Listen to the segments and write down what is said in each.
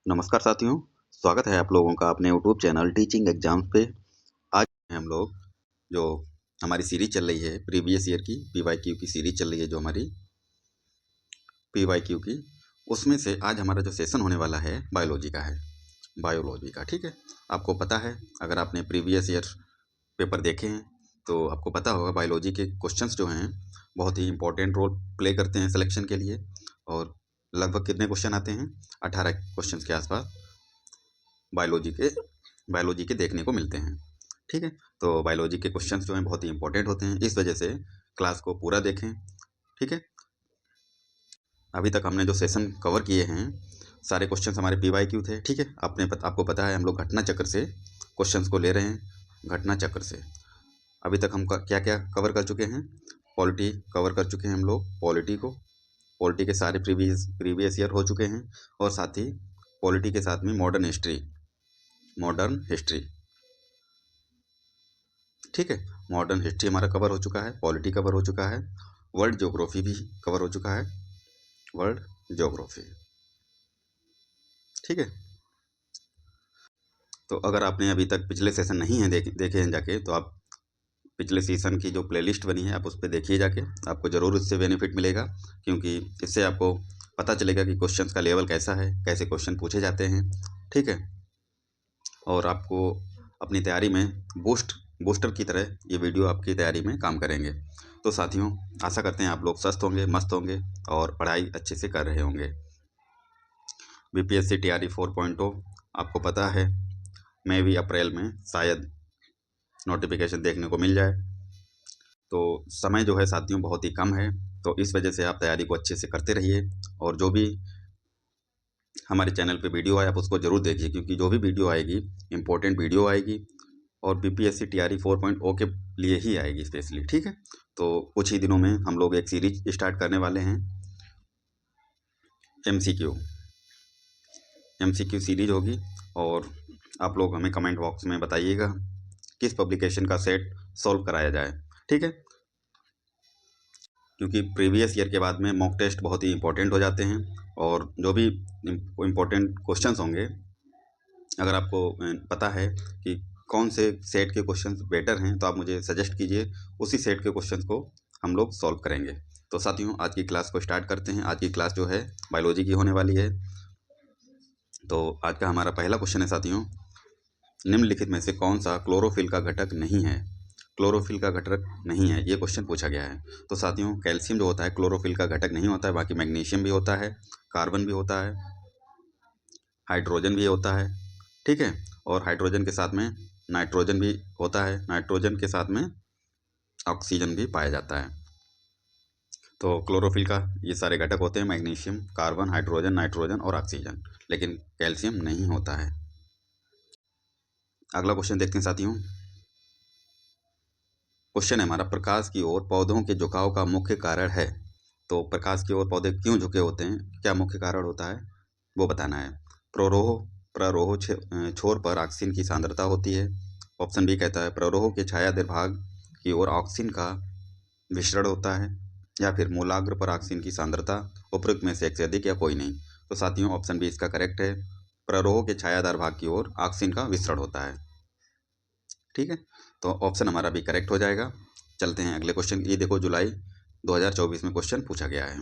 नमस्कार साथियों, स्वागत है आप लोगों का अपने यूट्यूब चैनल टीचिंग एग्जाम्स पे। आज हम लोग जो हमारी सीरीज चल रही है प्रीवियस ईयर की पीवाईक्यू की सीरीज चल रही है, जो हमारी पीवाईक्यू की, उसमें से आज हमारा जो सेशन होने वाला है बायोलॉजी का है। बायोलॉजी का, ठीक है। आपको पता है, अगर आपने प्रीवियस ईयर पेपर देखे हैं तो आपको पता होगा बायोलॉजी के क्वेश्चंस जो हैं बहुत ही इंपॉर्टेंट रोल प्ले करते हैं सिलेक्शन के लिए। और लगभग कितने क्वेश्चन आते हैं? 18 क्वेश्चंस के आसपास बायोलॉजी के देखने को मिलते हैं, ठीक है। तो बायोलॉजी के क्वेश्चंस जो हैं बहुत ही इंपॉर्टेंट होते हैं, इस वजह से क्लास को पूरा देखें, ठीक है। अभी तक हमने जो सेशन कवर किए हैं सारे क्वेश्चंस हमारे पीवाईक्यू थे, ठीक है। आपको पता है हम लोग घटना चक्र से क्वेश्चंस को ले रहे हैं, घटना चक्र से। अभी तक हम क्या क्या कवर कर चुके हैं? पॉलिटी कवर कर चुके हैं हम लोग, पॉलिटी के सारे प्रीवियस ईयर हो चुके हैं, और साथ ही पॉलिटी के साथ में मॉडर्न हिस्ट्री, ठीक है। मॉडर्न हिस्ट्री हमारा कवर हो चुका है, पॉलिटी कवर हो चुका है, वर्ल्ड ज्योग्राफी भी कवर हो चुका है, वर्ल्ड ज्योग्राफी, ठीक है। तो अगर आपने अभी तक पिछले सेशन नहीं है देखे हैं जाके, तो आप पिछले सीज़न की जो प्लेलिस्ट बनी है आप उस पर देखिए जाके, आपको ज़रूर इससे बेनिफिट मिलेगा, क्योंकि इससे आपको पता चलेगा कि क्वेश्चंस का लेवल कैसा है, कैसे क्वेश्चन पूछे जाते हैं, ठीक है। और आपको अपनी तैयारी में बूस्टर की तरह ये वीडियो आपकी तैयारी में काम करेंगे। तो साथियों, आशा करते हैं आप लोग स्वस्थ होंगे, मस्त होंगे और पढ़ाई अच्छे से कर रहे होंगे। बीपीएससी टीआरई 4.0 आपको पता है मई भी अप्रैल में शायद नोटिफिकेशन देखने को मिल जाए। तो समय जो है साथियों बहुत ही कम है, तो इस वजह से आप तैयारी को अच्छे से करते रहिए, और जो भी हमारे चैनल पे वीडियो आए आप उसको ज़रूर देखिए, क्योंकि जो भी वीडियो आएगी इंपॉर्टेंट वीडियो आएगी, और बीपीएससी टीआरई 4.0 के लिए ही आएगी स्पेशली, ठीक है। तो कुछ ही दिनों में हम लोग एक सीरीज स्टार्ट करने वाले हैं, एमसीक्यू सीरीज होगी, और आप लोग हमें कमेंट बॉक्स में बताइएगा किस पब्लिकेशन का सेट सॉल्व कराया जाए, ठीक है। क्योंकि प्रीवियस ईयर के बाद में मॉक टेस्ट बहुत ही इंपॉर्टेंट हो जाते हैं, और जो भी इम्पोर्टेंट क्वेश्चंस होंगे, अगर आपको पता है कि कौन से सेट के क्वेश्चंस बेटर हैं तो आप मुझे सजेस्ट कीजिए, उसी सेट के क्वेश्चंस को हम लोग सॉल्व करेंगे। तो साथियों, आज की क्लास को स्टार्ट करते हैं। आज की क्लास जो है बायोलॉजी की होने वाली है। तो आज का हमारा पहला क्वेश्चन है साथियों, निम्नलिखित में से कौन सा क्लोरोफिल का घटक नहीं है? क्लोरोफिल का घटक नहीं है, ये क्वेश्चन पूछा गया है। तो साथियों, कैल्शियम जो होता है क्लोरोफिल का घटक नहीं होता है, बाकी मैग्नीशियम भी होता है, कार्बन भी होता है, हाइड्रोजन भी होता है, ठीक है। और हाइड्रोजन के साथ में नाइट्रोजन भी होता है, नाइट्रोजन के साथ में ऑक्सीजन भी पाया जाता है। तो क्लोरोफिल का ये सारे घटक होते हैं, मैग्नीशियम, कार्बन, हाइड्रोजन, नाइट्रोजन और ऑक्सीजन, लेकिन कैल्शियम नहीं होता है। अगला क्वेश्चन देखते हैं साथियों। क्वेश्चन है हमारा, प्रकाश की ओर पौधों के झुकाव का मुख्य कारण है। तो प्रकाश की ओर पौधे क्यों झुके होते हैं, क्या मुख्य कारण होता है, वो बताना है। प्ररोह छोर पर ऑक्सीजन की सांद्रता होती है। ऑप्शन बी कहता है प्ररोह के छायादार भाग की ओर ऑक्सीजन का विसरण होता है, या फिर मूलाग्र पर ऑक्सीजन की सांद्रता उपरोक्त में से एक से अधिक या कोई नहीं। तो साथियों, ऑप्शन बी इसका करेक्ट है, प्ररोह के छायादार भाग की ओर ऑक्सीजन का विसरण होता है, ठीक है। तो ऑप्शन हमारा भी करेक्ट हो जाएगा। चलते हैं अगले क्वेश्चन। ये देखो, जुलाई 2024 में क्वेश्चन पूछा गया है।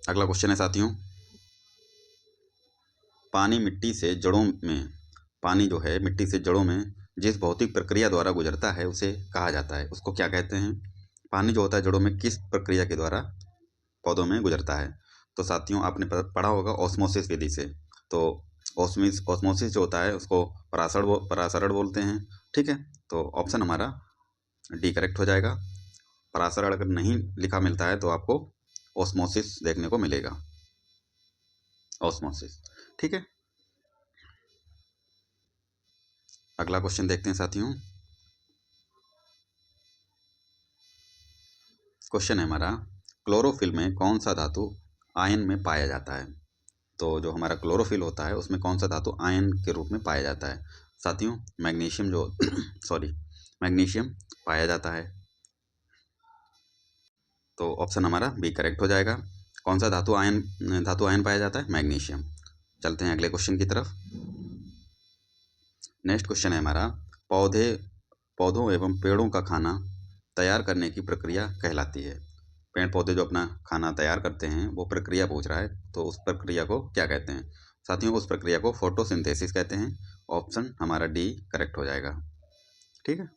अगला क्वेश्चन है साथियों, पानी जो है मिट्टी से जड़ों में जिस भौतिक प्रक्रिया द्वारा गुजरता है उसे कहा जाता है, उसको क्या कहते हैं? पानी जो होता है जड़ों में किस प्रक्रिया के द्वारा पौधों में गुजरता है? तो साथियों, आपने पढ़ा होगा ऑस्मोसिस विधि से। तो ऑस्मोसिस जो होता है उसको परासरण बोलते हैं, ठीक है। तो ऑप्शन हमारा डी करेक्ट हो जाएगा। परासरण अगर नहीं लिखा मिलता है तो आपको ऑस्मोसिस देखने को मिलेगा, ऑस्मोसिस, ठीक है। अगला क्वेश्चन देखते हैं साथियों। क्वेश्चन है हमारा, क्लोरोफिल में कौन सा धातु आयन में पाया जाता है? तो जो हमारा क्लोरोफिल होता है उसमें कौन सा धातु आयन के रूप में पाया जाता है? साथियों, मैग्नीशियम मैग्नीशियम पाया जाता है। तो ऑप्शन हमारा बी करेक्ट हो जाएगा। कौन सा धातु आयन पाया जाता है? मैग्नीशियम। चलते हैं अगले क्वेश्चन की तरफ। नेक्स्ट क्वेश्चन है हमारा, पौधों एवं पेड़ों का खाना तैयार करने की प्रक्रिया कहलाती है। पेड़ पौधे जो अपना खाना तैयार करते हैं वो प्रक्रिया पूछ रहा है, तो उस प्रक्रिया को क्या कहते हैं? साथियों, उस प्रक्रिया को फोटोसिंथेसिस कहते हैं। ऑप्शन हमारा डी करेक्ट हो जाएगा। ठीक है,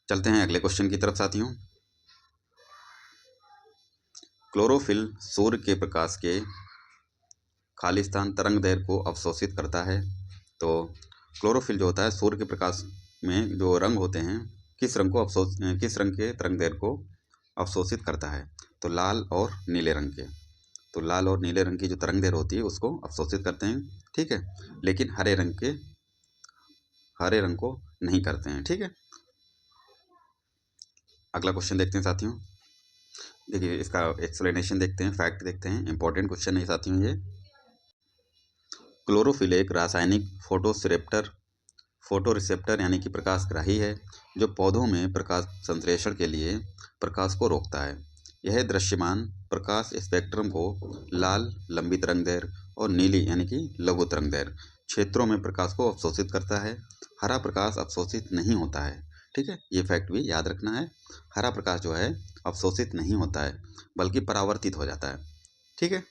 चलते हैं अगले क्वेश्चन की तरफ साथियों। क्लोरोफिल सूर्य के प्रकाश के खालिस्तान तरंगदैर्घ्य को अवशोषित करता है। तो क्लोरोफिल जो होता है सूर्य के प्रकाश में जो रंग होते हैं, किस रंग के तरंगदैर्घ्य को अवशोषित करता है? तो लाल और नीले रंग के। तो लाल और नीले रंग की जो तरंगदैर्घ्य होती है उसको अवशोषित करते हैं। ठीक है, लेकिन हरे रंग को नहीं करते हैं। ठीक है, अगला क्वेश्चन देखते हैं साथियों। देखिए, इसका एक्सप्लेनेशन देखते हैं, फैक्ट देखते हैं। इंपॉर्टेंट क्वेश्चन है साथियों ये। क्लोरोफिल एक रासायनिक फोटोरिसेप्टर यानी कि प्रकाशग्राही है, जो पौधों में प्रकाश संश्लेषण के लिए प्रकाश को रोकता है। यह दृश्यमान प्रकाश स्पेक्ट्रम को लाल लंबी तरंगदैर्घ्य और नीली यानी कि लघु तरंगदैर्घ्य क्षेत्रों में प्रकाश को अवशोषित करता है। हरा प्रकाश अवशोषित नहीं होता है। ठीक है, ये फैक्ट भी याद रखना है। हरा प्रकाश जो है अवशोषित नहीं होता है, बल्कि परावर्तित हो जाता है। ठीक है,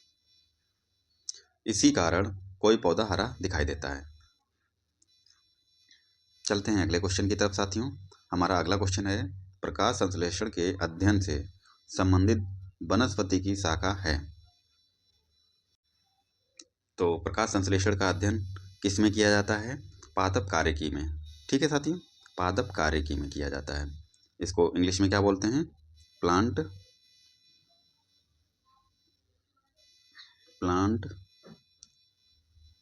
इसी कारण कोई पौधा हरा दिखाई देता है। चलते हैं अगले क्वेश्चन की तरफ साथियों। हमारा अगला क्वेश्चन है, प्रकाश संश्लेषण के अध्ययन से संबंधित वनस्पति की शाखा है। तो प्रकाश संश्लेषण का अध्ययन किस में किया जाता है? पादप कार्यकी में। ठीक है साथियों, पादप कार्यकी में किया जाता है। इसको इंग्लिश में क्या बोलते हैं? Plant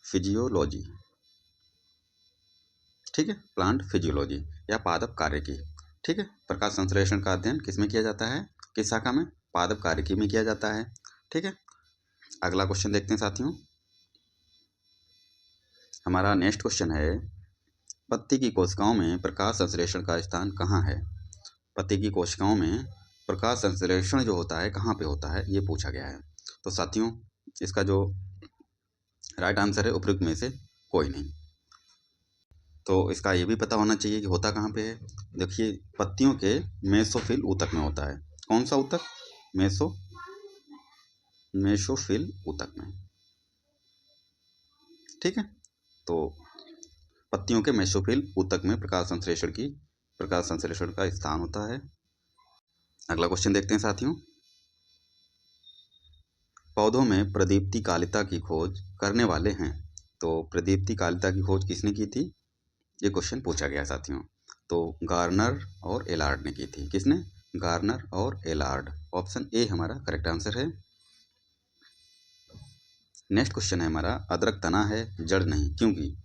physiology. ठीक है, प्लांट फिजियोलॉजी या पादप कार्यकी। ठीक है, प्रकाश संश्लेषण का अध्ययन किस में किया जाता है? किस शाखा में? पादप कार्यकी में किया जाता है। ठीक है, अगला क्वेश्चन देखते हैं साथियों। हमारा नेक्स्ट क्वेश्चन है, पत्ती की कोशिकाओं में प्रकाश संश्लेषण का स्थान कहाँ है? पत्ती की कोशिकाओं में प्रकाश संश्लेषण जो होता है कहाँ पे होता है, ये पूछा गया है। तो साथियों, इसका जो राइट आंसर है उपयुक्त में से कोई नहीं। तो इसका ये भी पता होना चाहिए कि होता कहाँ पे है। देखिए, पत्तियों के मेसोफिल ऊतक में होता है। कौन सा ऊतक? मेसोफिल ऊतक में। ठीक है, तो पत्तियों के मेसोफिल ऊतक में प्रकाश संश्लेषण का स्थान होता है। अगला क्वेश्चन देखते हैं साथियों। पौधों में प्रदीप्तिकालिता की खोज करने वाले हैं। तो प्रदीप्तिकालिता की खोज किसने की थी? ये क्वेश्चन पूछा गया साथियों। तो गार्नर और एलार्ड ने की थी। किसने? गार्नर और एलार्ड। ऑप्शन ए हमारा करेक्ट आंसर है। नेक्स्ट क्वेश्चन है हमारा, अदरक तना है जड़ नहीं, क्योंकि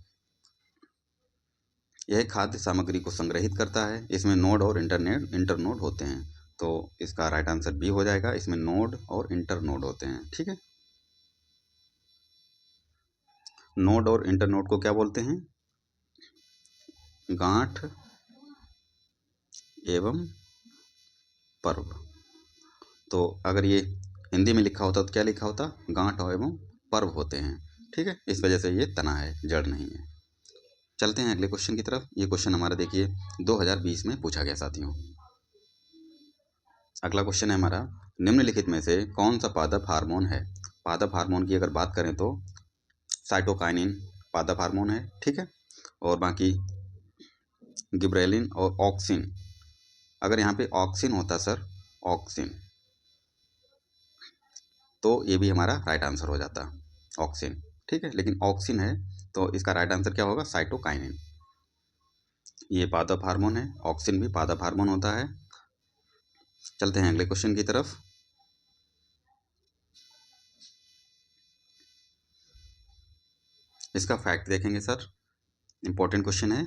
यह खाद्य सामग्री को संग्रहित करता है। इसमें नोड और इंटरनोड होते हैं। तो इसका राइट आंसर बी हो जाएगा। इसमें नोड और इंटरनोड होते हैं। ठीक है, नोड और इंटरनोड को क्या बोलते हैं? गांठ एवं पर्व। तो अगर ये हिंदी में लिखा होता तो क्या लिखा होता? गांठ एवं पर्व होते हैं। ठीक है, इस वजह से ये तना है, जड़ नहीं है। चलते हैं अगले क्वेश्चन की तरफ। ये क्वेश्चन हमारा देखिए 2020 में पूछा गया साथियों। अगला क्वेश्चन है हमारा, निम्नलिखित में से कौन सा पादप हार्मोन है? पादप हार्मोन की अगर बात करें तो साइटोकाइनिन पादप हार्मोन है। ठीक है, और बाकी गिबरेलिन और ऑक्सिन। अगर यहाँ पे ऑक्सिन होता सर, ऑक्सिन, तो ये भी हमारा राइट आंसर हो जाता, ऑक्सिन। ठीक है, लेकिन ऑक्सिन है तो इसका राइट आंसर क्या होगा? साइटोकाइनिन। ये पादप हार्मोन है, ऑक्सिन भी पादप हार्मोन होता है। चलते हैं अगले क्वेश्चन की तरफ। इसका फैक्ट देखेंगे सर, इंपॉर्टेंट क्वेश्चन है।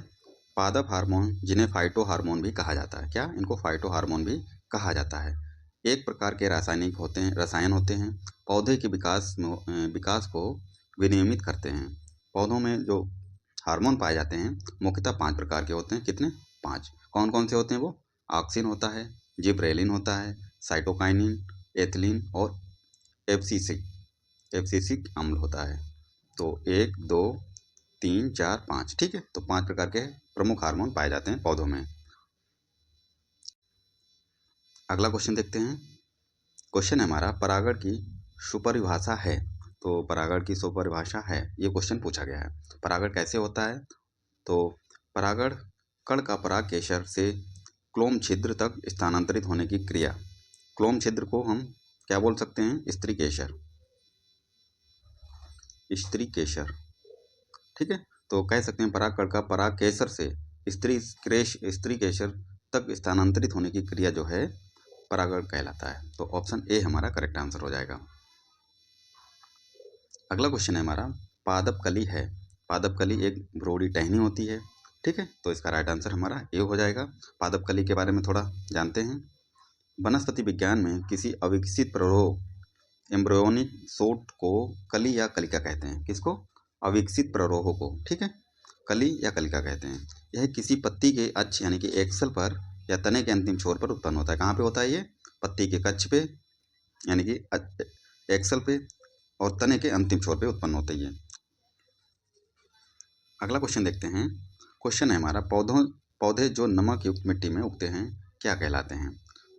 पादप हार्मोन जिन्हें फाइटो हार्मोन भी कहा जाता है, क्या इनको फाइटो हार्मोन भी कहा जाता है, एक प्रकार के रसायन होते हैं। पौधे के विकास को विनियमित करते हैं। पौधों में जो हार्मोन पाए जाते हैं मुख्यतः 5 प्रकार के होते हैं। कितने? 5। कौन कौन से होते हैं वो? ऑक्सिन होता है, जिबरेलिन होता है, साइटोकाइनिन एथिलीन और एब्सिसिक अम्ल होता है। तो 1 2 3 4 5, ठीक है। तो 5 प्रकार के प्रमुख हार्मोन पाए जाते हैं पौधों में। अगला क्वेश्चन देखते हैं। क्वेश्चन है हमारा, परागण की सुपरिभाषा है। तो परागण की सुपरिभाषा है, ये क्वेश्चन पूछा गया है। परागण कैसे होता है? तो परागण कण का पराग केशर से क्लोम छिद्र तक स्थानांतरित होने की क्रिया। क्लोम छिद्र को हम क्या बोल सकते हैं? स्त्री केशर, स्त्री केशर, ठीक है। तो कह सकते हैं पराग कण का पराग केसर से स्त्री केशर तक स्थानांतरित होने की क्रिया जो है परागण कहलाता है। तो ऑप्शन ए हमारा करेक्ट आंसर हो जाएगा। अगला क्वेश्चन है हमारा, पादप कली है। पादप कली एक भ्रूणी टहनी होती है, ठीक है। तो इसका राइट आंसर हमारा ए हो जाएगा। पादप कली के बारे में थोड़ा जानते हैं। वनस्पति विज्ञान में किसी अविकसित प्ररोह एम्ब्रियोनिक शूट को कली या कलिका कहते हैं। किसको? अविकसित प्ररोह को, ठीक है, कली या कलिका कहते हैं। यह किसी पत्ती के अक्ष यानी कि एक्सल पर या तने के अंतिम छोर पर उत्पन्न होता है। कहाँ पे होता है ये? पत्ती के कक्ष पे यानी कि एक्सल पे और तने के अंतिम छोर पे उत्पन्न होती है। अगला क्वेश्चन देखते हैं। क्वेश्चन है हमारा, पौधे जो नमक युक्त मिट्टी में उगते हैं क्या कहलाते हैं?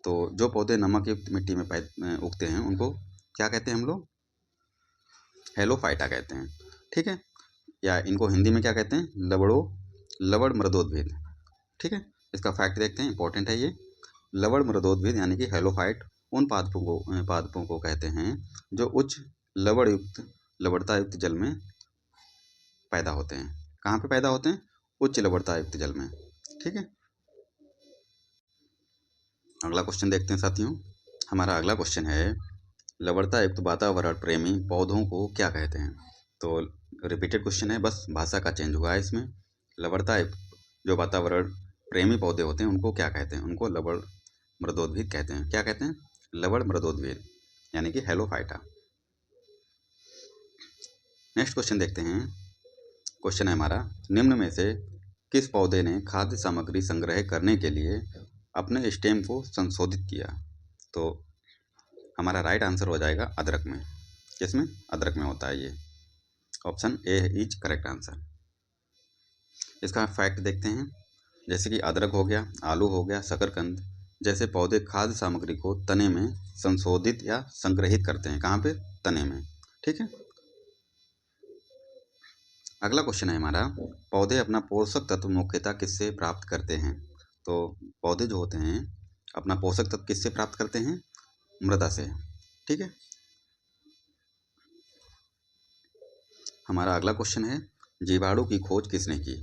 तो जो पौधे नमक युक्त मिट्टी में उगते हैं उनको क्या कहते हैं हम लोग? हेलोफाइटा कहते हैं, ठीक है। या इनको हिंदी में क्या कहते हैं? लवण मृदोद्भिद, ठीक है। इसका फैक्ट देखते हैं, इंपॉर्टेंट है ये। लवण मृदोद्भिद यानी कि हेलोफाइट उन पादपों को कहते हैं जो उच्च लवणता युक्त जल में पैदा होते हैं। कहाँ पे पैदा होते हैं? उच्च लवणता युक्त जल में, ठीक है। अगला क्वेश्चन देखते हैं साथियों। हमारा अगला क्वेश्चन है, लवणता युक्त वातावरण प्रेमी पौधों को क्या कहते हैं? तो रिपीटेड क्वेश्चन है, बस भाषा का चेंज हुआ है इसमें। लवणता युक्त जो वातावरण प्रेमी पौधे होते हैं उनको क्या कहते हैं? उनको लवण मृदोद्भिद कहते हैं। क्या कहते हैं? लवण मृदोद्भिद यानी कि हेलोफाइटा। नेक्स्ट क्वेश्चन देखते हैं। क्वेश्चन है हमारा, निम्न में से किस पौधे ने खाद्य सामग्री संग्रह करने के लिए अपने स्टेम को संशोधित किया? तो हमारा राइट आंसर हो जाएगा अदरक में। किसमें? अदरक में होता है ये। Option A is correct answer. इसका फैक्ट देखते हैं। जैसे कि अदरक हो गया, आलू हो गया, शकरकंद जैसे पौधे खाद्य सामग्री को तने में संशोधित या संग्रहित करते हैं। कहाँ पे? तने में, ठीक है। अगला क्वेश्चन है हमारा, पौधे अपना पोषक तत्व मुख्यतः किससे प्राप्त करते हैं? तो पौधे जो होते हैं अपना पोषक तत्व किससे प्राप्त करते हैं? मृदा से, ठीक है। हमारा अगला क्वेश्चन है, जीवाणु की खोज किसने की?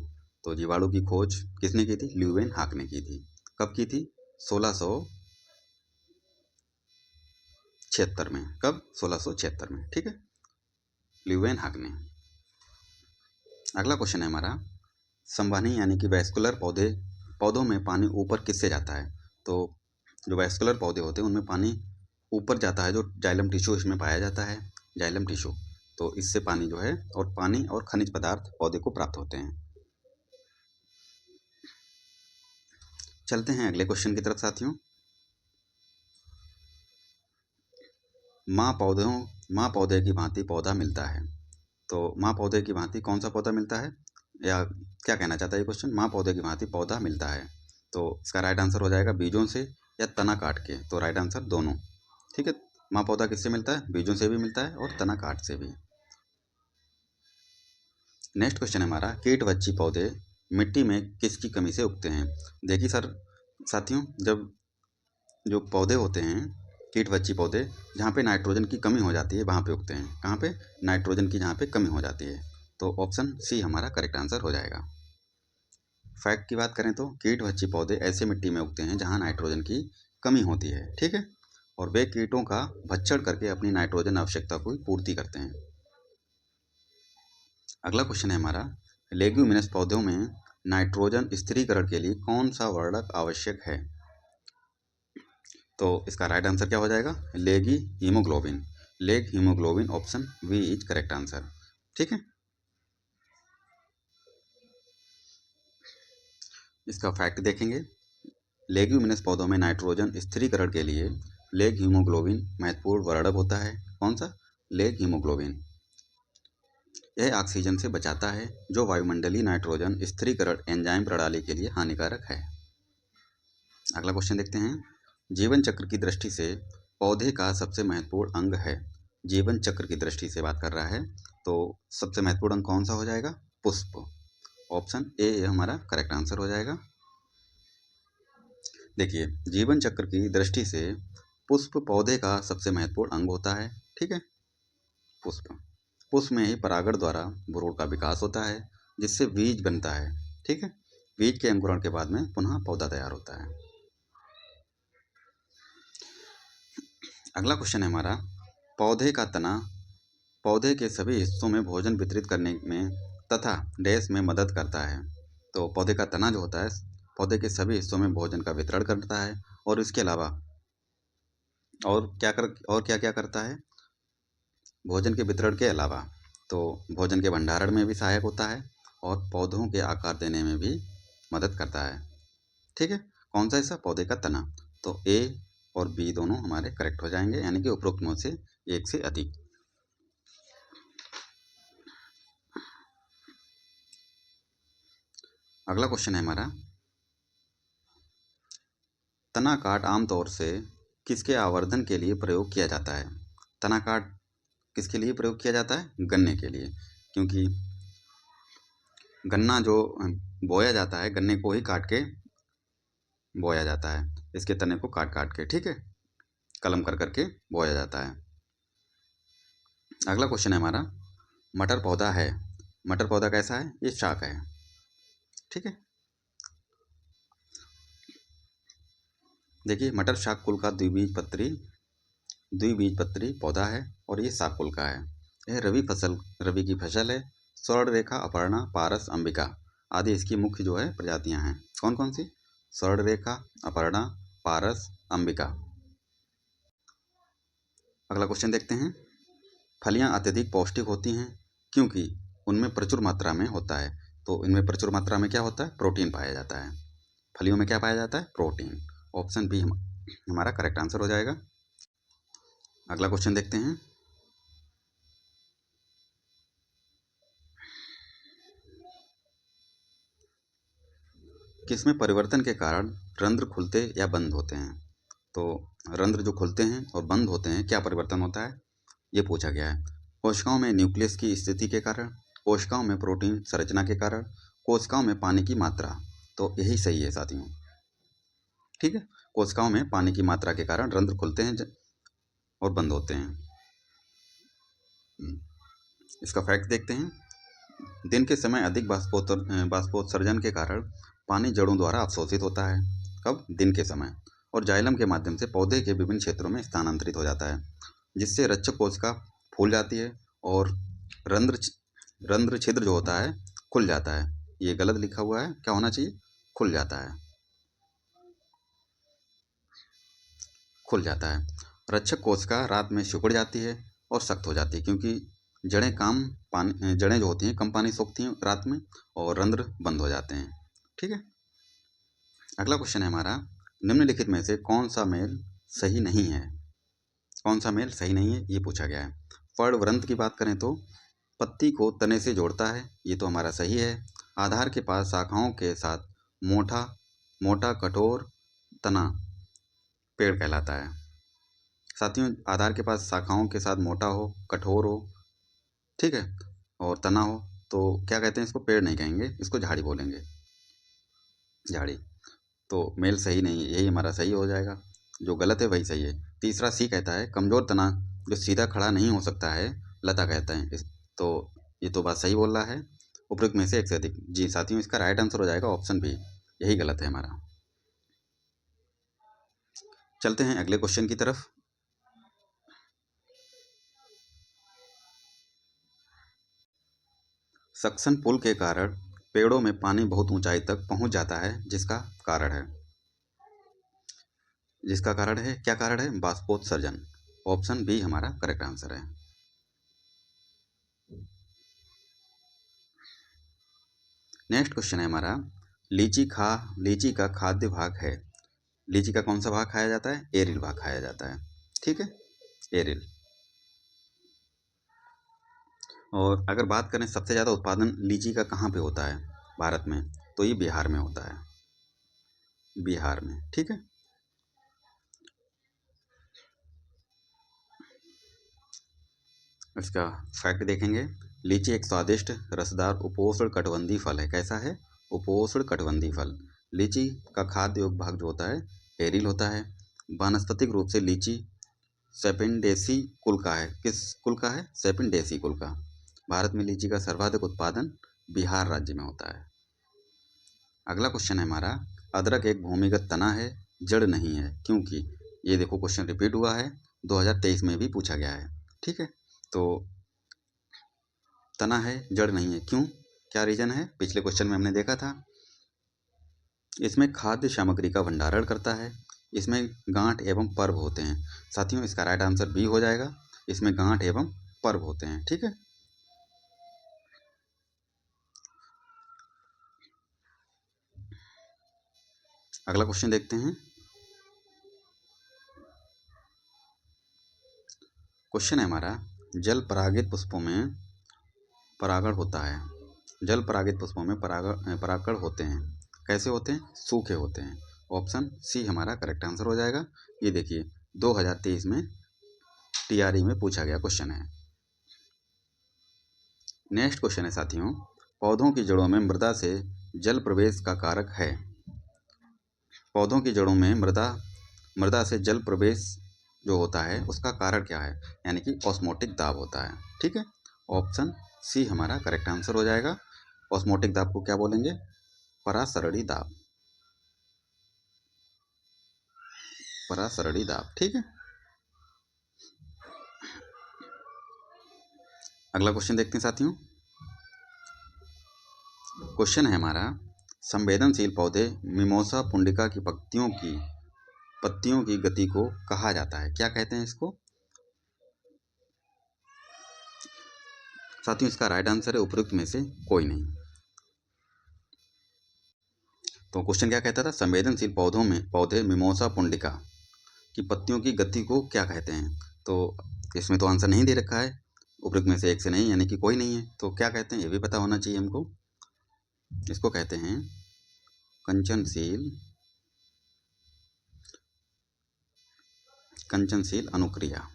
तो जीवाणु की खोज किसने की थी? ल्यूवेनहाक ने की थी। कब की थी? 1676 में। कब? 1676 में, ठीक है, ल्यूवेनहाक ने। अगला क्वेश्चन है हमारा, संवहनी यानी कि वैस्कुलर पौधों में पानी ऊपर किससे जाता है? तो जो वैस्कुलर पौधे होते हैं उनमें पानी ऊपर जाता है, जो जाइलम टिश्यू इसमें पाया जाता है, जाइलम टिश्यू। तो इससे पानी जो है और पानी और खनिज पदार्थ पौधे को प्राप्त होते हैं। चलते हैं अगले क्वेश्चन की तरफ साथियों। माँ पौधे की भांति पौधा मिलता है। तो माँ पौधे की भांति कौन सा पौधा मिलता है, या क्या कहना चाहता है ये क्वेश्चन? माँ पौधे की भांति पौधा मिलता है। तो इसका राइट आंसर हो जाएगा बीजों से या तना काट के। तो राइट आंसर दोनों, ठीक है। माँ पौधा किससे मिलता है? बीजों से भी मिलता है और तना काट से भी। नेक्स्ट क्वेश्चन है हमारा, कीटवच्छी पौधे मिट्टी में किसकी कमी से उगते हैं? देखिए साथियों, जब जो पौधे होते हैं कीटवच्छी पौधे, जहाँ पे नाइट्रोजन की कमी हो जाती है वहाँ पे उगते हैं। कहाँ पे? नाइट्रोजन की जहाँ पे कमी हो जाती है। तो ऑप्शन सी हमारा करेक्ट आंसर हो जाएगा। फैक्ट की बात करें तो कीटवच्छी पौधे ऐसे मिट्टी में उगते हैं जहाँ नाइट्रोजन की कमी होती है, ठीक है, और वे कीटों का भक्षण करके अपनी नाइट्रोजन आवश्यकता को पूर्ति करते हैं। अगला क्वेश्चन है हमारा, लेग्यूमिनस पौधों में नाइट्रोजन स्थिरीकरण के लिए कौन सा वर्णक आवश्यक है? तो इसका राइट आंसर क्या हो जाएगा? Leghaemoglobin, option V is correct answer, ठीक है। इसका फैक्ट देखेंगे। लेग्यूमिनस पौधों में नाइट्रोजन स्थिरीकरण के लिए लेग हीमोग्लोबिन महत्वपूर्ण वर्णक होता है। कौन सा? Leg haemoglobin. यह ऑक्सीजन से बचाता है जो वायुमंडलीय नाइट्रोजन स्थिरीकरण एंजाइम प्रणाली के लिए हानिकारक है। अगला क्वेश्चन देखते हैं। जीवन चक्र की दृष्टि से पौधे का सबसे महत्वपूर्ण अंग है। जीवन चक्र की दृष्टि से बात कर रहा है तो सबसे महत्वपूर्ण अंग कौन सा हो जाएगा? पुष्प। ऑप्शन ए हमारा करेक्ट आंसर हो जाएगा। देखिए, जीवन चक्र की दृष्टि से पुष्प पौधे का सबसे महत्वपूर्ण अंग होता है। ठीक है, पुष्प। पुष्प में ही परागण द्वारा भ्रूण का विकास होता है जिससे बीज बनता है। ठीक है, बीज के अंकुरण के बाद में पुनः पौधा तैयार होता है। अगला क्वेश्चन है हमारा, पौधे का तना पौधे के सभी हिस्सों में भोजन वितरित करने में तथा डैश में मदद करता है। तो पौधे का तना जो होता है पौधे के सभी हिस्सों में भोजन का वितरण करता है और इसके अलावा और क्या क्या करता है? भोजन के वितरण के अलावा तो भोजन के भंडारण में भी सहायक होता है और पौधों के आकार देने में भी मदद करता है। ठीक है, कौन सा हिस्सा? पौधे का तना। तो ए और बी दोनों हमारे करेक्ट हो जाएंगे, यानी कि उपरोक्त में से एक से अधिक। अगला क्वेश्चन है हमारा, तना काट आमतौर से किसके आवर्धन के लिए प्रयोग किया जाता है? तना काट किसके लिए प्रयोग किया जाता है? गन्ने के लिए, क्योंकि गन्ना जो बोया जाता है गन्ने को ही काट के बोया जाता है, इसके तने को काट काट के। ठीक है, कलम कर करके बोया जाता है। अगला क्वेश्चन है हमारा, मटर पौधा है। मटर पौधा कैसा है? ये शाक है। ठीक है, देखिए मटर शाक कुल का द्विबीजपत्री पौधा है और ये शाक कुल का है। यह रबी की फसल है। स्वर्ण रेखा, अपर्णा, पारस, अंबिका आदि इसकी मुख्य जो है प्रजातियां हैं। कौन कौन सी? स्वर्ण रेखा, अपर्णा, पारस, अंबिका। अगला क्वेश्चन देखते हैं। फलियां अत्यधिक पौष्टिक होती हैं क्योंकि उनमें प्रचुर मात्रा में होता है। तो इनमें प्रचुर मात्रा में क्या होता है? प्रोटीन पाया जाता है। फलियों में क्या पाया जाता है? प्रोटीन। ऑप्शन बी हमारा करेक्ट आंसर हो जाएगा। अगला क्वेश्चन देखते हैं। किसमें परिवर्तन के कारण रंध्र खुलते या बंद होते हैं? तो रंध्र जो खुलते हैं और बंद होते हैं, क्या परिवर्तन होता है, ये पूछा गया है। कोशिकाओं में न्यूक्लियस की स्थिति के कारण, कोशिकाओं में प्रोटीन संरचना के कारण, कोशिकाओं में पानी की मात्रा। तो यही सही है साथियों। ठीक है, कोशिकाओं में पानी की मात्रा के कारण रंध्र खुलते हैं और बंद होते हैं। इसका फैक्ट देखते हैं। दिन के समय अधिक बाष्पोत्सर्जन के कारण पानी जड़ों द्वारा अवशोषित होता है। कब? दिन के समय। और जाइलम के माध्यम से पौधे के विभिन्न क्षेत्रों में स्थानांतरित हो जाता है, जिससे रक्षक कोशिका फूल जाती है और रंध्र रंध्र छिद्र जो होता है खुल जाता है। ये गलत लिखा हुआ है, क्या होना चाहिए? खुल जाता है, खुल जाता है। रक्षक कोशिका रात में सिकुड़ जाती है और सख्त हो जाती है, क्योंकि जड़ें जो होती हैं कम पानी सोखती हैं रात में और रंध्र बंद हो जाते हैं। ठीक है, अगला क्वेश्चन है हमारा, निम्नलिखित में से कौन सा मेल सही नहीं है? कौन सा मेल सही नहीं है, ये पूछा गया है। पर्णवृंत की बात करें तो पत्ती को तने से जोड़ता है, ये तो हमारा सही है। आधार के पास शाखाओं के साथ मोटा मोटा कठोर तना पेड़ कहलाता है। साथियों, आधार के पास शाखाओं के साथ मोटा हो, कठोर हो, ठीक है, और तना हो तो क्या कहते हैं? इसको पेड़ नहीं कहेंगे, इसको झाड़ी बोलेंगे, झाड़ी। तो मेल सही नहीं है, यही हमारा सही हो जाएगा। जो गलत है वही सही है। तीसरा सी कहता है, कमजोर तना जो सीधा खड़ा नहीं हो सकता है लता कहते हैं तो ये तो बात सही बोल रहा है। उपयुक्त में से एक से अधिक। जी साथियों, इसका राइट आंसर हो जाएगा ऑप्शन बी, यही गलत है हमारा। चलते हैं अगले क्वेश्चन की तरफ। सक्शन पुल के कारण पेड़ों में पानी बहुत ऊंचाई तक पहुंच जाता है, जिसका कारण है क्या कारण है? बाष्पोत्सर्जन। ऑप्शन बी हमारा करेक्ट आंसर है। नेक्स्ट क्वेश्चन है हमारा, लीची का खाद्य भाग है। लीची का कौन सा भाग खाया जाता है? एरिल भाग खाया जाता है, ठीक है, एरिल। और अगर बात करें सबसे ज़्यादा उत्पादन लीची का कहाँ पे होता है भारत में, तो ये बिहार में होता है, बिहार में, ठीक है। इसका फैक्ट देखेंगे, लीची एक स्वादिष्ट रसदार उपोष्ण कटिबंधीय फल है। कैसा है? उपोष्ण कटिबंधीय फल। लीची का खाद्य योग्य भाग जो होता है एरिल होता है। वानस्पतिक रूप से लीची सेपिंडेसी कुल का है। किस कुल का है? सेपिंडेसी कुल का। भारत में लीची का सर्वाधिक उत्पादन बिहार राज्य में होता है। अगला क्वेश्चन है हमारा, अदरक एक भूमिगत तना है, जड़ नहीं है, क्योंकि। ये देखो क्वेश्चन रिपीट हुआ है, 2023 में भी पूछा गया है, ठीक है। तो तना है, जड़ नहीं है, क्यों? क्या रीजन है? पिछले क्वेश्चन में हमने देखा था, इसमें खाद्य सामग्री का भंडारण करता है, इसमें गांठ एवं पर्व होते हैं। साथियों, इसका राइट आंसर बी हो जाएगा, इसमें गांठ एवं पर्व होते हैं, ठीक है। अगला क्वेश्चन देखते हैं। क्वेश्चन है हमारा, जल परागित पुष्पों में परागण होता है। जल परागित पुष्पों में परागण होते हैं। कैसे होते हैं? सूखे होते हैं। ऑप्शन सी हमारा करेक्ट आंसर हो जाएगा। ये देखिए 2023 में टीआरई में पूछा गया क्वेश्चन है। नेक्स्ट क्वेश्चन है साथियों, पौधों की जड़ों में मृदा से जल प्रवेश का कारक है। पौधों की जड़ों में मृदा से जल प्रवेश जो होता है उसका कारण क्या है? यानी कि ऑस्मोटिक दाब होता है, ठीक है। ऑप्शन सी हमारा करेक्ट आंसर हो जाएगा। ऑस्मोटिक दाब को क्या बोलेंगे? परासरणी दाब, परासरणी दाब, ठीक है। अगला क्वेश्चन देखते हैं साथियों। क्वेश्चन है हमारा, संवेदनशील पौधे मिमोसा पुंडिका की पत्तियों की गति को कहा जाता है। क्या कहते हैं इसको? साथियों, इसका राइट आंसर है उपयुक्त में से कोई नहीं। तो क्वेश्चन क्या कहता था? संवेदनशील पौधे मिमोसा पुंडिका की पत्तियों की गति को क्या कहते हैं? तो इसमें तो आंसर नहीं दे रखा है, उपयुक्त में से एक से नहीं, यानी कि कोई नहीं है। तो क्या कहते हैं ये भी पता होना चाहिए हमको। इसको कहते हैं कंचनशील अनुक्रिया,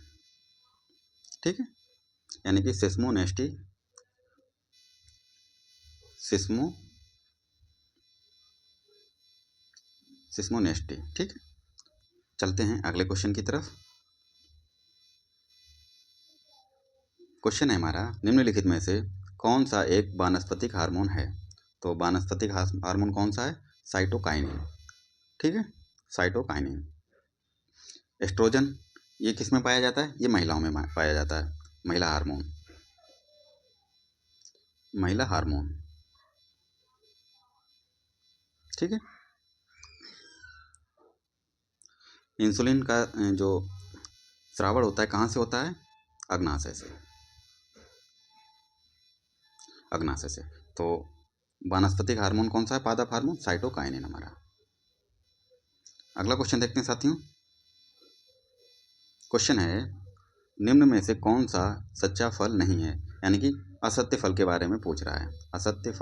ठीक है, यानी कि सिस्मोनेस्टी, ठीक है। चलते हैं अगले क्वेश्चन की तरफ। क्वेश्चन है हमारा, निम्नलिखित में से कौन सा एक वानस्पतिक हार्मोन है? तो वानस्पतिक हार्मोन कौन सा है? साइटोकाइनिन, ठीक है, साइटोकाइनिन। एस्ट्रोजन ये किस में पाया जाता है? ये महिलाओं में पाया जाता है, महिला हार्मोन, ठीक है। इंसुलिन का जो स्रावण होता है कहाँ से होता है? अग्नाशय से। तो वानस्पतिक हार्मोन कौन सा है? पादप हार्मोन साइटोकाइनिन हमारा। अगला क्वेश्चन देखते हैं साथियों। क्वेश्चन है, निम्न में से कौन सा सच्चा फल नहीं है? यानी कि असत्य फल के बारे में पूछ रहा है। असत्य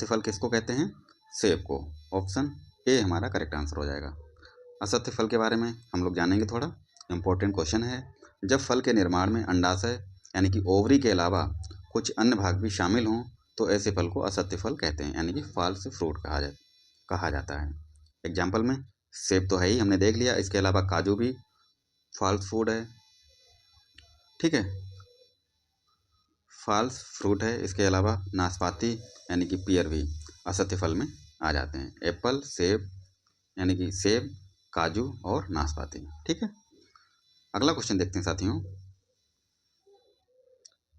फल किसको कहते हैं? सेब को। ऑप्शन ए हमारा करेक्ट आंसर हो जाएगा। असत्य फल के बारे में हम लोग जानेंगे, थोड़ा इंपॉर्टेंट क्वेश्चन है। जब फल के निर्माण में अंडाशय यानी कि ओवरी के अलावा कुछ अन्य भाग भी शामिल हों तो ऐसे फल को असत्य फल कहते हैं, यानी कि फॉल्स फ्रूट कहा जाता है। एग्जाम्पल में सेब तो है ही, हमने देख लिया, इसके अलावा काजू भी फॉल्स फूड है, ठीक है, फॉल्स फ्रूट है। इसके अलावा नाशपाती यानी कि पियर भी असत्य फल में आ जाते हैं। एप्पल, सेब यानी कि सेब, काजू और नाशपाती, ठीक है। अगला क्वेश्चन देखते हैं साथियों।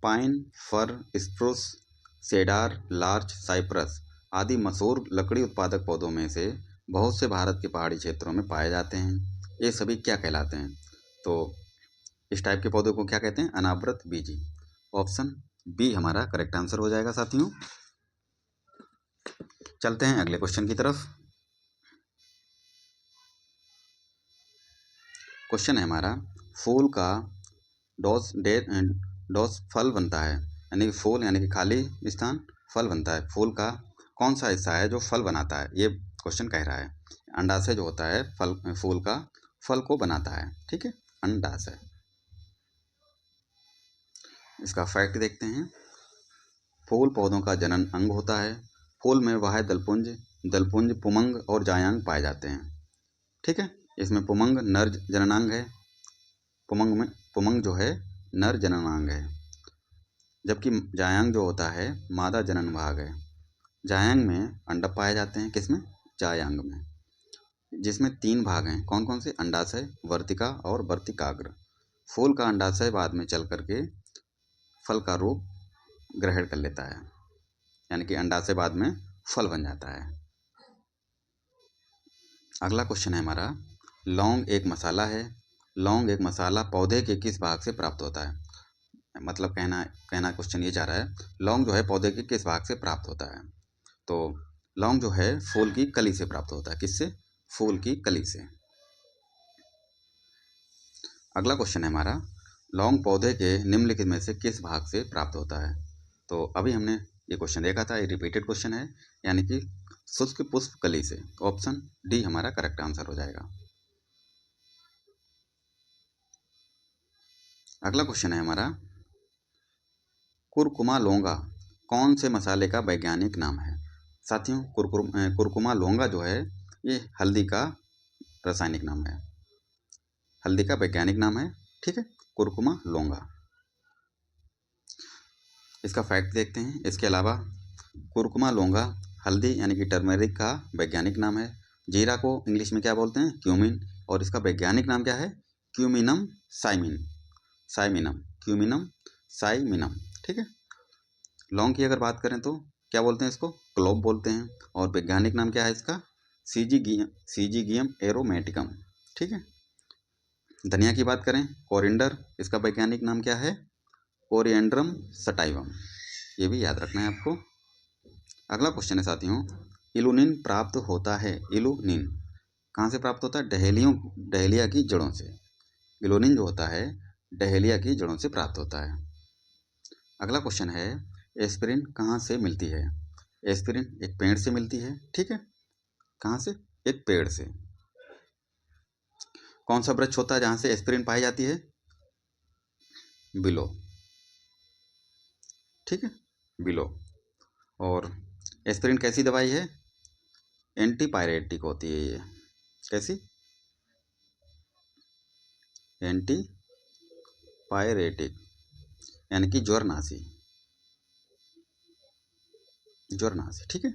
पाइन, फर, स्प्रूस, सेडार, लार्च, साइप्रस आदि मशहूर लकड़ी उत्पादक पौधों में से बहुत से भारत के पहाड़ी क्षेत्रों में पाए जाते हैं। ये सभी क्या कहलाते हैं? तो इस टाइप के पौधों को क्या कहते हैं? अनावृत बीजी। ऑप्शन बी हमारा करेक्ट आंसर हो जाएगा साथियों। चलते हैं अगले क्वेश्चन की तरफ। क्वेश्चन है हमारा, फूल का डोस फल बनता है, यानी कि फूल यानी कि खाली स्थान, फल बनता है, फूल का कौन सा हिस्सा है जो फल बनाता है, ये क्वेश्चन कह रहा है। अंडाशय जो होता है फूल का फल को बनाता है, ठीक है, अंडाशय। इसका फैक्ट देखते हैं। फूल पौधों का जनन अंग होता है। फूल में वह दलपुंज, पुमंग और जायांग पाए जाते हैं, ठीक है। इसमें पुमंग नर जननांग है, पुमंग जो है नर जननांग है, जबकि जायांग जो होता है मादा जनन भाग है। जायांग में अंडक पाए जाते हैं, किसमें, जायांग में, जिसमें 3 भाग हैं, कौन कौन से, अंडाशय, वर्तिका और वर्तिकाग्र। फूल का अंडाशय बाद में चल करके फल का रूप ग्रहण कर लेता है, यानी कि अंडाशय बाद में फल बन जाता है। अगला क्वेश्चन है हमारा, लौंग एक मसाला है। लौंग एक मसाला पौधे के किस भाग से प्राप्त होता है, मतलब कहना क्वेश्चन ये चाह रहा है, लौंग जो है पौधे के किस भाग से प्राप्त होता है। तो लौंग जो है फूल की कली से प्राप्त होता है, किससे, फूल की कली से। अगला क्वेश्चन है हमारा, लौंग पौधे के निम्नलिखित में से किस भाग से प्राप्त होता है। तो अभी हमने ये क्वेश्चन देखा था, ये रिपीटेड क्वेश्चन है, यानी कि शुष्क पुष्प कली से। ऑप्शन डी हमारा करेक्ट आंसर हो जाएगा। अगला क्वेश्चन है हमारा, कुरकुमा लौंगा कौन से मसाले का वैज्ञानिक नाम है। साथियों, कुरकुमा लौंगा जो है ये हल्दी का रासायनिक नाम है, हल्दी का वैज्ञानिक नाम है, ठीक है, कुरकुमा लौंगा। इसका फैक्ट देखते हैं। इसके अलावा कुरकुमा लौंगा हल्दी यानी कि टर्मरिक का वैज्ञानिक नाम है। जीरा को इंग्लिश में क्या बोलते हैं, क्यूमिन, और इसका वैज्ञानिक नाम क्या है, क्यूमिनम साइमिनम, क्यूमिनम साइमिनम, ठीक है। लौंग की अगर बात करें तो क्या बोलते हैं, इसको क्लोव बोलते हैं, और वैज्ञानिक नाम क्या है इसका, सीजीगियम एरोमेटिकम, ठीक है। धनिया की बात करें, कोरिएंडर, इसका वैज्ञानिक नाम क्या है, कोरिएंड्रम सटाइवम, ये भी याद रखना है आपको। अगला क्वेश्चन है साथियों, इलुनिन प्राप्त होता है, इलुनिन कहाँ से प्राप्त होता है, डहेलिया की जड़ों से। इलुनिन जो होता है डहेलिया की जड़ों से प्राप्त होता है। अगला क्वेश्चन है, एस्पिरिन कहाँ से मिलती है। एस्पिरिन एक पेड़ से मिलती है, ठीक है, कहाँ से, एक पेड़ से। कौन सा वृक्ष होता है जहाँ से एस्पिरिन पाई जाती है, बिलो, ठीक है, बिलो। और एस्पिरिन कैसी दवाई है, एंटीपायरेटिक होती है ये, कैसी, एंटीपायरेटिक, यानी कि ज्वरनाशी, ठीक है।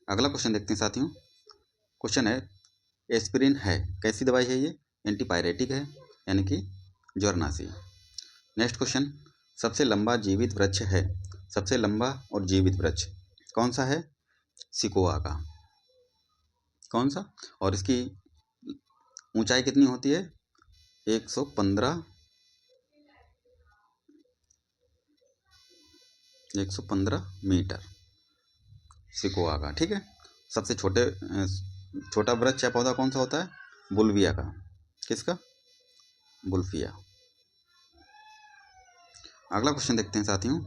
अगला क्वेश्चन देखते हैं साथियों। क्वेश्चन है, एस्पिरिन है कैसी दवाई है ये, एंटीपायरेटिक है, यानी कि ज्वरनाशी। नेक्स्ट क्वेश्चन, सबसे लंबा जीवित वृक्ष है, सबसे लंबा और जीवित वृक्ष कौन सा है, सिकोआ का, कौन सा, और इसकी ऊंचाई कितनी होती है, 115 मीटर, सिकोआ का, ठीक है। सबसे छोटा वृक्ष या पौधा कौन सा होता है, बुल्विया का, किसका, बुल्फिया। अगला क्वेश्चन देखते हैं साथियों,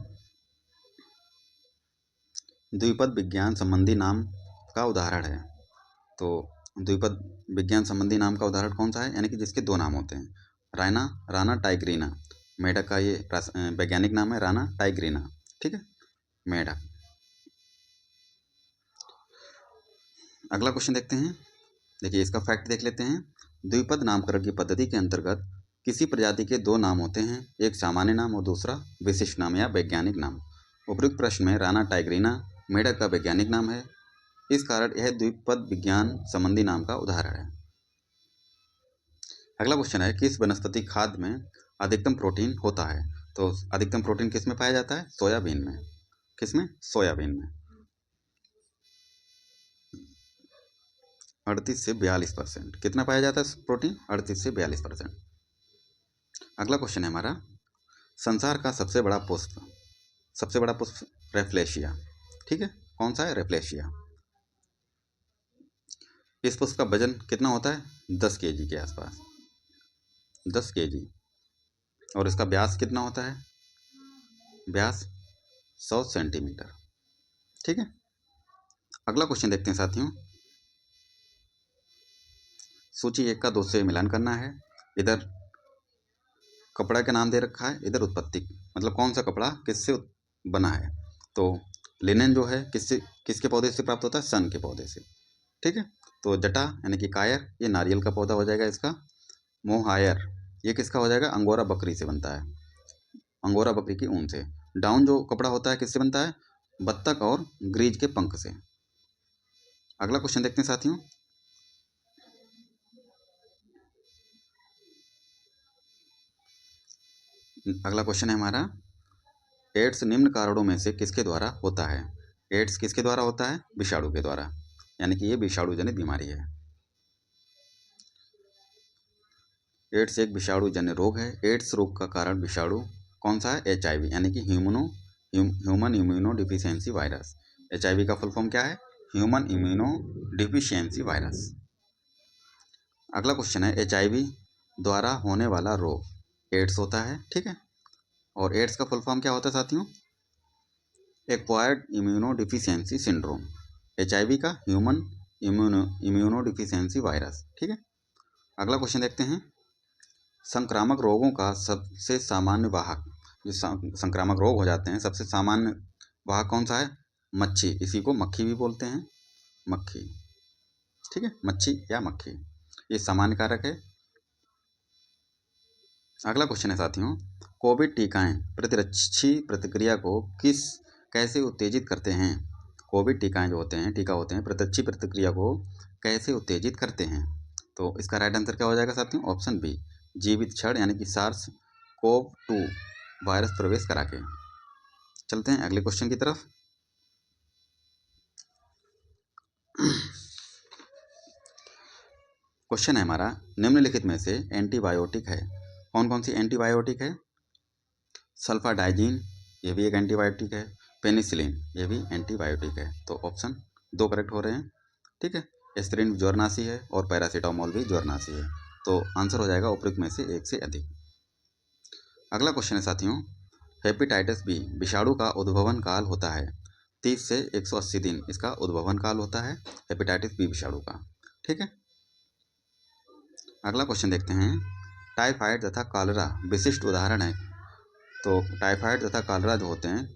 द्विपद विज्ञान संबंधी नाम का उदाहरण है। तो द्विपद विज्ञान संबंधी नाम का उदाहरण कौन सा है, यानी कि जिसके 2 नाम होते हैं, राना टाइग्रीना, मेढक का ये वैज्ञानिक नाम है राना टाइग्रीना, ठीक है, मेढक। अगला क्वेश्चन देखते हैं, देखिए इसका फैक्ट देख लेते हैं। द्विपद नामकरण की पद्धति के अंतर्गत किसी प्रजाति के 2 नाम होते हैं, एक सामान्य नाम और दूसरा विशिष्ट नाम या वैज्ञानिक नाम। उपयुक्त प्रश्न में राना टाइग्रीना मेढक का वैज्ञानिक नाम है, इस कारण यह द्विपद विज्ञान संबंधी नाम का उदाहरण है। अगला क्वेश्चन है, किस वनस्पति खाद्य में अधिकतम प्रोटीन होता है। तो अधिकतम प्रोटीन किस में पाया जाता है, सोयाबीन में, किसमें, सोयाबीन में, 38 से 42%। कितना पाया जाता है प्रोटीन, 38 से 42%। अगला क्वेश्चन है हमारा, संसार का सबसे बड़ा पुष्प रेफ्लेशिया, ठीक है, कौन सा है, रेफ्लेशिया। इस पुष्प का वजन कितना होता है, 10 kg के आसपास। 10 kg। और इसका व्यास कितना होता है? व्यास 100 सेंटीमीटर। ठीक है, अगला क्वेश्चन देखते हैं साथियों। सूची 1 का 2 से मिलान करना है। इधर कपड़ा का नाम दे रखा है, इधर उत्पत्ति, मतलब कौन सा कपड़ा किससे बना है। तो लिनन जो है किसके पौधे से प्राप्त होता है? सन के पौधे से। ठीक है, तो जटा यानी कि कायर, ये नारियल का पौधा हो जाएगा इसका। मोहायर, ये किसका हो जाएगा? अंगोरा बकरी से बनता है, अंगोरा बकरी की ऊन से। डाउन जो कपड़ा होता है किससे बनता है? बत्तख और ग्रीज के पंख से। अगला क्वेश्चन देखते हैं साथियों। अगला क्वेश्चन है हमारा, एड्स निम्न कारणों में से किसके द्वारा होता है? एड्स किसके द्वारा होता है? विषाणु के द्वारा, यानी कि ये विषाणु जनित बीमारी है। एड्स एक विषाणु जन्य रोग है। एड्स रोग का कारण विषाणु कौन सा है? HIV, यानी कि human immuno deficiency virus. HIV का फुल फॉर्म क्या है? Human immuno deficiency virus. अगला क्वेश्चन है, HIV द्वारा होने वाला रोग एड्स होता है। ठीक है, और एड्स का फुल फॉर्म क्या होता है साथियों? Acquired immuno deficiency syndrome. HIV का ह्यूमन इम्यूनो डिफिशियंसी वायरस। ठीक है, अगला क्वेश्चन देखते हैं। संक्रामक रोगों का सबसे सामान्य वाहक, जो संक्रामक रोग हो जाते हैं, सबसे सामान्य वाहक कौन सा है? मच्छी, इसी को मक्खी भी बोलते हैं, मक्खी। ठीक है, मच्छी या मक्खी, ये सामान्य कारक है। अगला क्वेश्चन है साथियों, कोविड टीकाएं प्रतिरक्षी प्रतिक्रिया को कैसे उत्तेजित करते हैं? कोविड टीकाएं जो होते हैं, टीका होते हैं, प्रतिरक्षी प्रतिक्रिया को कैसे उत्तेजित करते हैं? तो इसका राइट आंसर क्या हो जाएगा साथियों? ऑप्शन बी, जीवित क्षण यानी कि SARS-CoV-2 वायरस प्रवेश करा के। चलते हैं अगले क्वेश्चन की तरफ। क्वेश्चन है हमारा, निम्नलिखित में से एंटीबायोटिक है, कौन कौन सी एंटीबायोटिक है? सल्फाडाइजीन, ये भी एक एंटीबायोटिक है। पेनिसिलिन, ये भी एंटीबायोटिक है। तो ऑप्शन 2 करेक्ट हो रहे हैं। ठीक है, एस्पिरिन ज्वरनाशी है और पैरासीटामोल भी ज्वरनाशी है। तो आंसर हो जाएगा उपयुक्त में से एक से अधिक। अगला क्वेश्चन है साथियों, हेपेटाइटिस बी विषाणु का उद्भवन काल होता है 30 से 180 दिन, इसका उद्भवन काल होता है हेपेटाइटिस बी विषाणु का। ठीक है, अगला क्वेश्चन देखते हैं। टाइफाइड तथा कॉलरा विशिष्ट उदाहरण है। तो टाइफाइड तथा कॉलरा जो होते हैं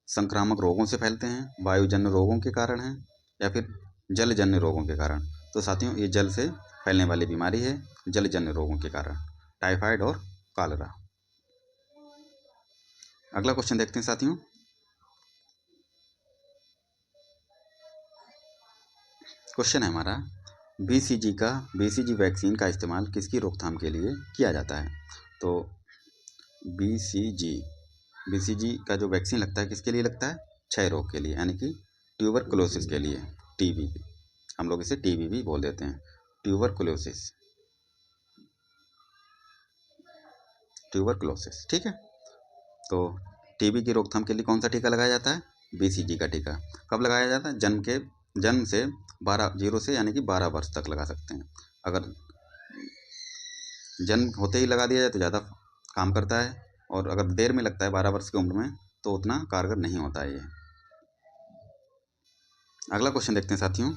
संक्रामक रोगों से फैलते हैं, वायुजन्य रोगों के कारण हैं या फिर जलजन्य रोगों के कारण। तो साथियों ये जल से फैलने वाली बीमारी है, जलजन्य रोगों के कारण, टाइफाइड और कॉलरा। अगला क्वेश्चन देखते हैं साथियों। क्वेश्चन है हमारा, BCG वैक्सीन का इस्तेमाल किसकी रोकथाम के लिए किया जाता है? तो BCG का जो वैक्सीन लगता है किसके लिए लगता है? क्षय रोग के लिए, यानी कि ट्यूबरकुलोसिस के लिए, TB, हम लोग इसे TB भी बोल देते हैं, ट्यूबरकुलोसिस। ठीक है, तो TB की रोकथाम के लिए कौन सा टीका लगाया जाता है? BCG का टीका। कब लगाया जाता है? जन्म से 0 से यानी कि 12 वर्ष तक लगा सकते हैं। अगर जन्म होते ही लगा दिया जाए तो ज़्यादा काम करता है, और अगर देर में लगता है 12 वर्ष की उम्र में तो उतना कारगर नहीं होता है ये। अगला क्वेश्चन देखते हैं साथियों।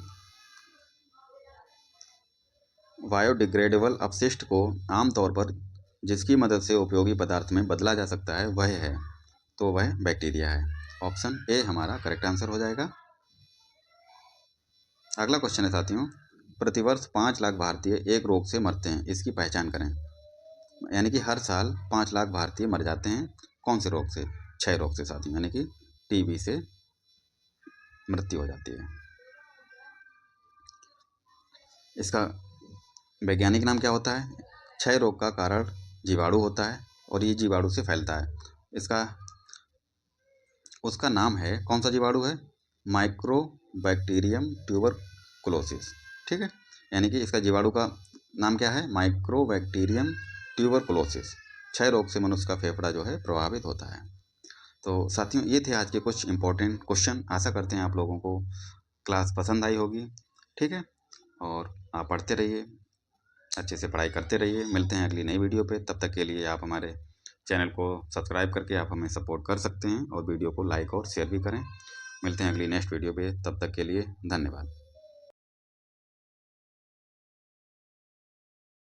बायोडिग्रेडेबल अपशिष्ट को आमतौर पर जिसकी मदद से उपयोगी पदार्थ में बदला जा सकता है वह है, तो वह बैक्टीरिया है। ऑप्शन ए हमारा करेक्ट आंसर हो जाएगा। अगला क्वेश्चन है साथियों, प्रतिवर्ष 5 लाख भारतीय एक रोग से मरते हैं, इसकी पहचान करें। यानी कि हर साल 5 लाख भारतीय मर जाते हैं, कौन से रोग से? क्षय रोग से साथियों, यानी कि TB से मृत्यु हो जाती है। इसका वैज्ञानिक नाम क्या होता है? क्षय रोग का कारण जीवाणु होता है और ये जीवाणु से फैलता है। उसका नाम है, कौन सा जीवाणु है? Mycobacterium tuberculosis. ठीक है, यानी कि इसका जीवाणु का नाम क्या है? Mycobacterium tuberculosis. क्षय रोग से मनुष्य का फेफड़ा जो है प्रभावित होता है। तो साथियों ये थे आज के कुछ इंपॉर्टेंट क्वेश्चन। आशा करते हैं आप लोगों को क्लास पसंद आई होगी। ठीक है, और आप पढ़ते रहिए। अच्छे से पढ़ाई करते रहिए। मिलते हैं अगली नई वीडियो पे, तब तक के लिए आप हमारे चैनल को सब्सक्राइब करके आप हमें सपोर्ट कर सकते हैं और वीडियो को लाइक और शेयर भी करें। मिलते हैं अगली नेक्स्ट वीडियो पे, तब तक के लिए धन्यवाद।